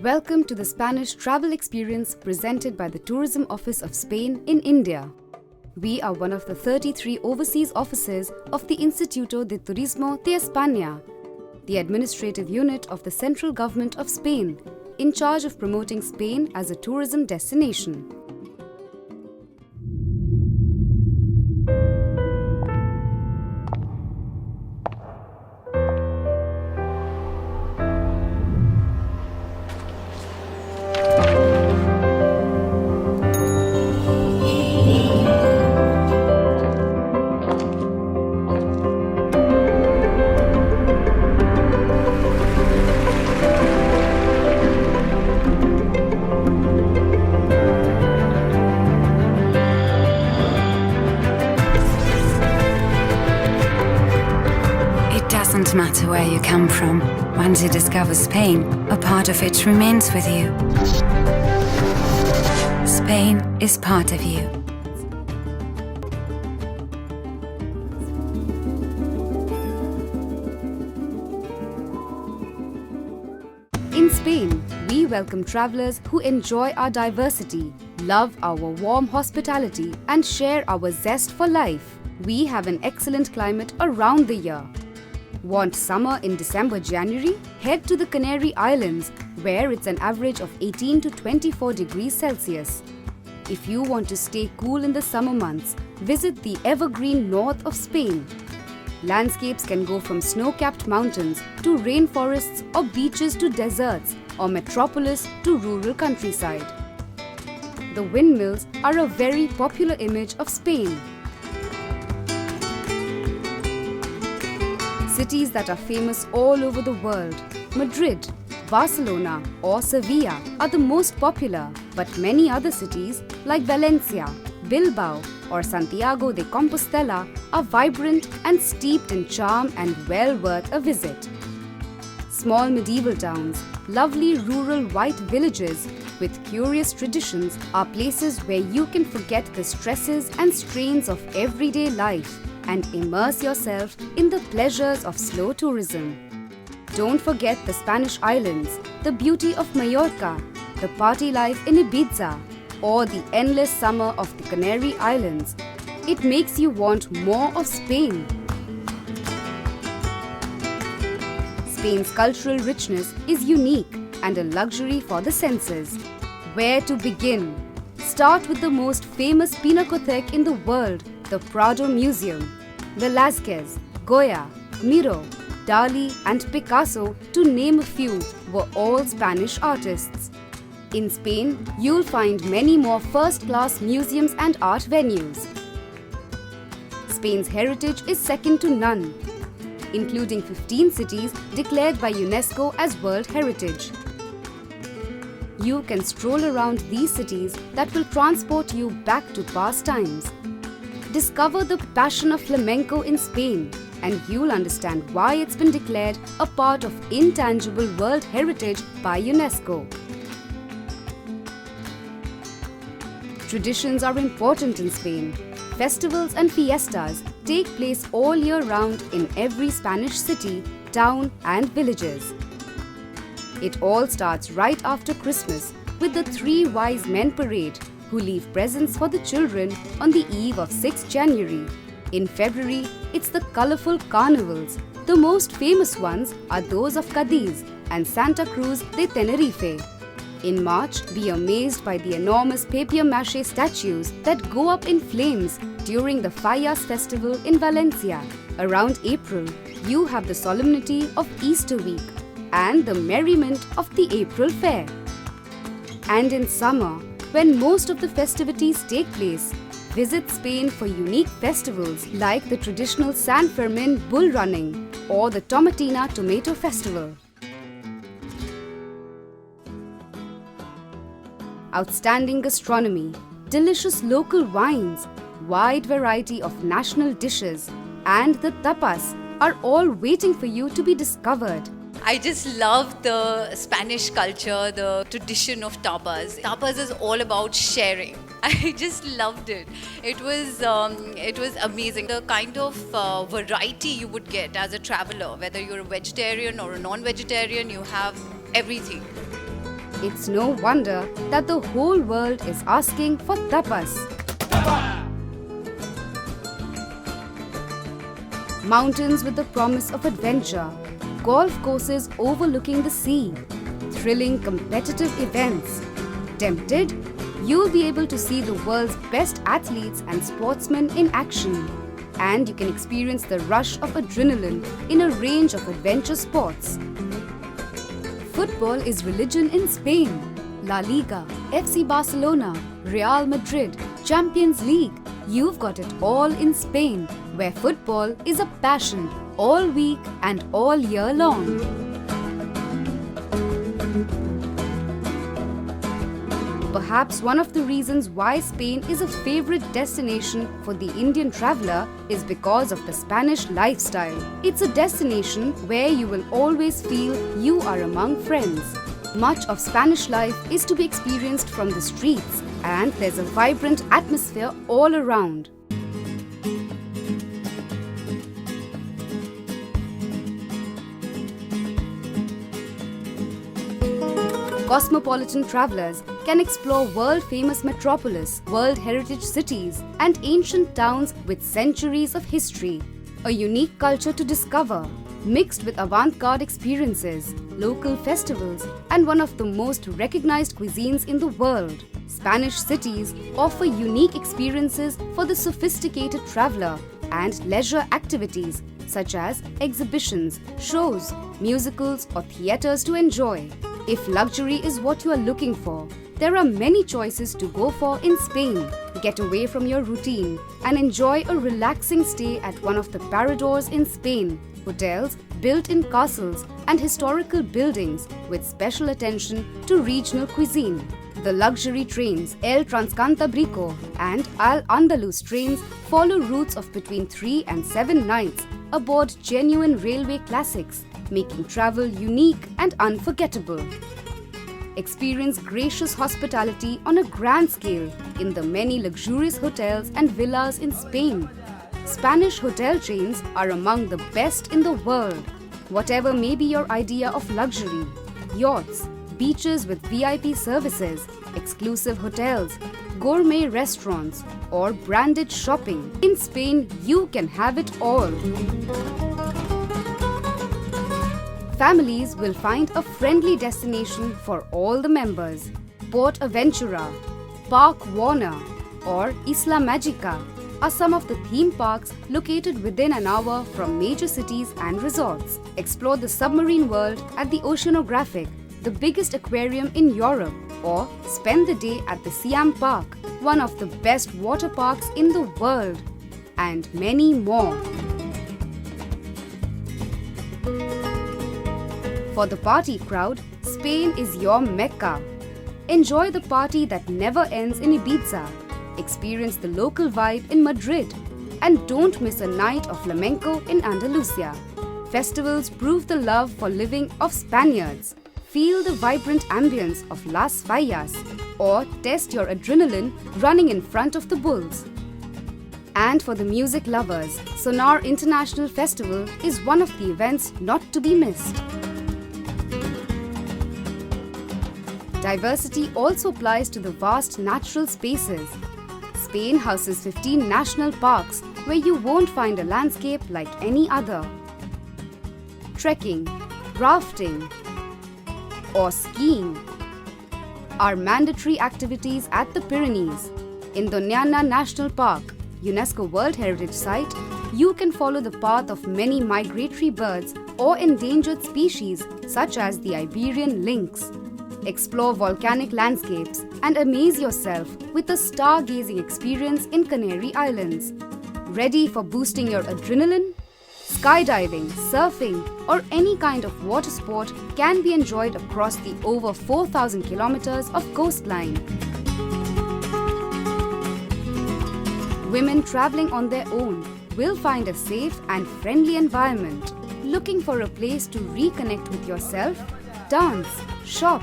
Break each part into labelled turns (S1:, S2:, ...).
S1: Welcome to the Spanish travel experience presented by the Tourism Office of Spain in India. We are one of the 33 overseas offices of the Instituto de Turismo de España, the administrative unit of the central government of Spain, in charge of promoting Spain as a tourism destination.
S2: Doesn't matter where you come from. Once you discover Spain, a part of it remains with you. Spain is part of you.
S1: In Spain, we welcome travelers who enjoy our diversity, love our warm hospitality, and share our zest for life. We have an excellent climate around the year. Want summer in December-January? Head to the Canary Islands, where it's an average of 18 to 24 degrees Celsius. If you want to stay cool in the summer months, visit the evergreen north of Spain. Landscapes can go from snow-capped mountains to rainforests or beaches to deserts or metropolis to rural countryside. The windmills are a very popular image of Spain. Cities that are famous all over the world, Madrid, Barcelona or Sevilla are the most popular, but many other cities like Valencia, Bilbao or Santiago de Compostela are vibrant and steeped in charm and well worth a visit. Small medieval towns, lovely rural white villages with curious traditions are places where you can forget the stresses and strains of everyday life and immerse yourself in the pleasures of slow tourism. Don't forget the Spanish islands, the beauty of Mallorca, the party life in Ibiza, or the endless summer of the Canary Islands. It makes you want more of Spain. Spain's cultural richness is unique and a luxury for the senses. Where to begin? Start with the most famous Pinacothek in the world, the Prado Museum. Velázquez, Goya, Miro, Dali and Picasso, to name a few, were all Spanish artists. In Spain, you'll find many more first-class museums and art venues. Spain's heritage is second to none, including 15 cities declared by UNESCO as World Heritage. You can stroll around these cities that will transport you back to past times. Discover the passion of flamenco in Spain, and you'll understand why it's been declared a part of intangible World Heritage by UNESCO. Traditions are important in Spain. Festivals and fiestas take place all year round in every Spanish city, town and villages. It all starts right after Christmas with the Three Wise Men Parade, who leave presents for the children on the eve of 6th January. In February, it's the colourful carnivals. The most famous ones are those of Cadiz and Santa Cruz de Tenerife. In March, be amazed by the enormous papier-mâché statues that go up in flames during the Fallas festival in Valencia. Around April, you have the solemnity of Easter week and the merriment of the April Fair. And in summer, when most of the festivities take place, visit Spain for unique festivals like the traditional San Fermin bull running or the Tomatina Tomato Festival. Outstanding gastronomy, delicious local wines, wide variety of national dishes, and the tapas are all waiting for you to be discovered.
S3: I just love the Spanish culture, the tradition of tapas. Tapas is all about sharing. I just loved it. It was amazing. The kind of variety you would get as a traveler, whether you're a vegetarian or a non-vegetarian, you have everything.
S1: It's no wonder that the whole world is asking for tapas. Mountains with the promise of adventure, golf courses overlooking the sea, thrilling competitive events. Tempted? You'll be able to see the world's best athletes and sportsmen in action. And you can experience the rush of adrenaline in a range of adventure sports. Football is religion in Spain. La Liga, FC Barcelona, Real Madrid, Champions League. You've got it all in Spain, where football is a passion all week and all year long. Perhaps one of the reasons why Spain is a favorite destination for the Indian traveler is because of the Spanish lifestyle. It's a destination where you will always feel you are among friends. Much of Spanish life is to be experienced from the streets, and there's a vibrant atmosphere all around. Cosmopolitan travelers can explore world-famous metropolis, World Heritage cities, and ancient towns with centuries of history. A unique culture to discover, mixed with avant-garde experiences, local festivals, and one of the most recognized cuisines in the world. Spanish cities offer unique experiences for the sophisticated traveler and leisure activities such as exhibitions, shows, musicals, or theatres to enjoy. If luxury is what you are looking for, there are many choices to go for in Spain. Get away from your routine and enjoy a relaxing stay at one of the paradors in Spain. Hotels built in castles and historical buildings with special attention to regional cuisine. The luxury trains El Transcantabrico and Al Andalus trains follow routes of between 3 and 7 nights aboard genuine railway classics, making travel unique and unforgettable. Experience gracious hospitality on a grand scale in the many luxurious hotels and villas in Spain. Spanish hotel chains are among the best in the world. Whatever may be your idea of luxury, yachts, beaches with VIP services, exclusive hotels, gourmet restaurants, or branded shopping, in Spain you can have it all. Families will find a friendly destination for all the members. Port Aventura, Park Warner, or Isla Magica are some of the theme parks located within an hour from major cities and resorts. Explore the submarine world at the Oceanographic, the biggest aquarium in Europe, or spend the day at the Siam Park, one of the best water parks in the world, and many more. For the party crowd, Spain is your Mecca. Enjoy the party that never ends in Ibiza. Experience the local vibe in Madrid. And don't miss a night of flamenco in Andalusia. Festivals prove the love for living of Spaniards. Feel the vibrant ambience of Las Fallas, or test your adrenaline running in front of the bulls. And for the music lovers, Sonar International Festival is one of the events not to be missed. Diversity also applies to the vast natural spaces. Spain houses 15 national parks where you won't find a landscape like any other. Trekking, rafting, or skiing are mandatory activities at the Pyrenees. In Doñana National Park, UNESCO World Heritage Site, you can follow the path of many migratory birds or endangered species such as the Iberian lynx. Explore volcanic landscapes and amaze yourself with a stargazing experience in Canary Islands. Ready for boosting your adrenaline? Skydiving, surfing, or any kind of water sport can be enjoyed across the over 4,000 kilometers of coastline. Women traveling on their own will find a safe and friendly environment. Looking for a place to reconnect with yourself? Dance, shop,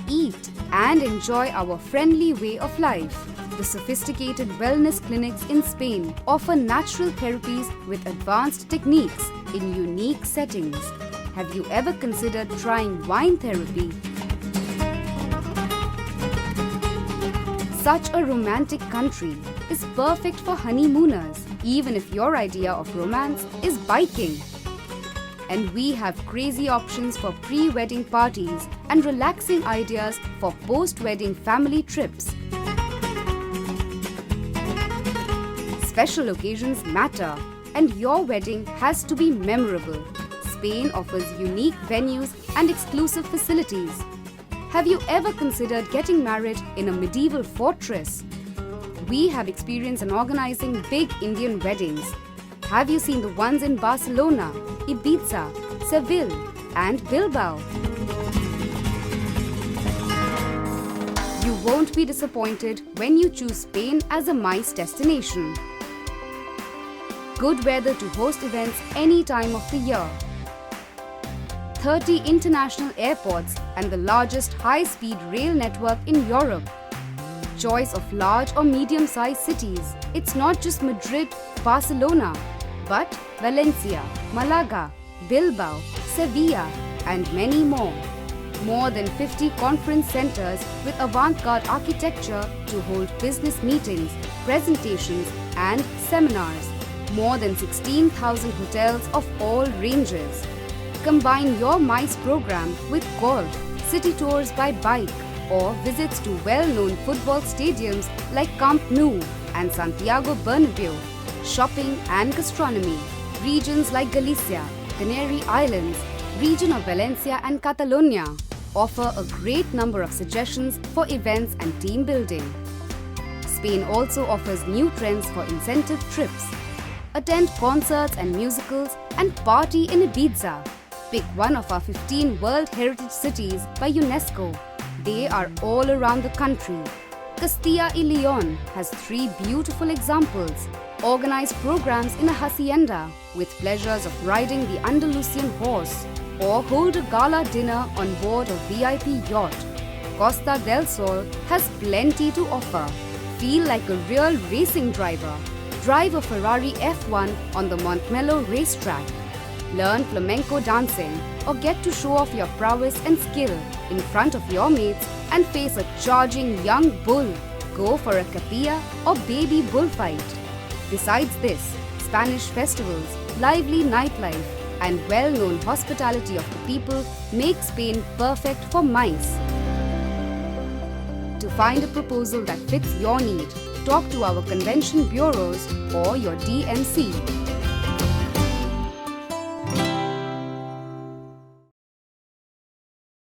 S1: eat, and enjoy our friendly way of life. The sophisticated wellness clinics in Spain offer natural therapies with advanced techniques in unique settings. Have you ever considered trying wine therapy? Such a romantic country is perfect for honeymooners, even if your idea of romance is biking. And we have crazy options for pre-wedding parties and relaxing ideas for post-wedding family trips. Special occasions matter, and your wedding has to be memorable. Spain offers unique venues and exclusive facilities. Have you ever considered getting married in a medieval fortress? We have experience in organizing big Indian weddings. Have you seen the ones in Barcelona, Ibiza, Seville, and Bilbao? You won't be disappointed when you choose Spain as a MICE destination. Good weather to host events any time of the year. 30 international airports and the largest high-speed rail network in Europe. Choice of large or medium-sized cities. It's not just Madrid, Barcelona, but Valencia, Malaga, Bilbao, Sevilla, and many more. More than 50 conference centers with avant-garde architecture to hold business meetings, presentations, and seminars. More than 16,000 hotels of all ranges. Combine your MICE program with golf, city tours by bike, or visits to well-known football stadiums like Camp Nou and Santiago Bernabeu, shopping and gastronomy. Regions like Galicia, Canary Islands, region of Valencia and Catalonia offer a great number of suggestions for events and team building. Spain also offers new trends for incentive trips. Attend concerts and musicals and party in Ibiza. Pick one of our 15 World Heritage Cities by UNESCO. They are all around the country. Castilla y León has 3 beautiful examples. Organize programs in a hacienda with pleasures of riding the Andalusian horse, or hold a gala dinner on board a VIP yacht. Costa del Sol has plenty to offer. Feel like a real racing driver. Drive a Ferrari F1 on the Montmello racetrack. Learn flamenco dancing or get to show off your prowess and skill in front of your mates and face a charging young bull. Go for a capilla or baby bullfight. Besides this, Spanish festivals, lively nightlife, and well-known hospitality of the people make Spain perfect for MICE. To find a proposal that fits your need, talk to our convention bureaus or your DMC.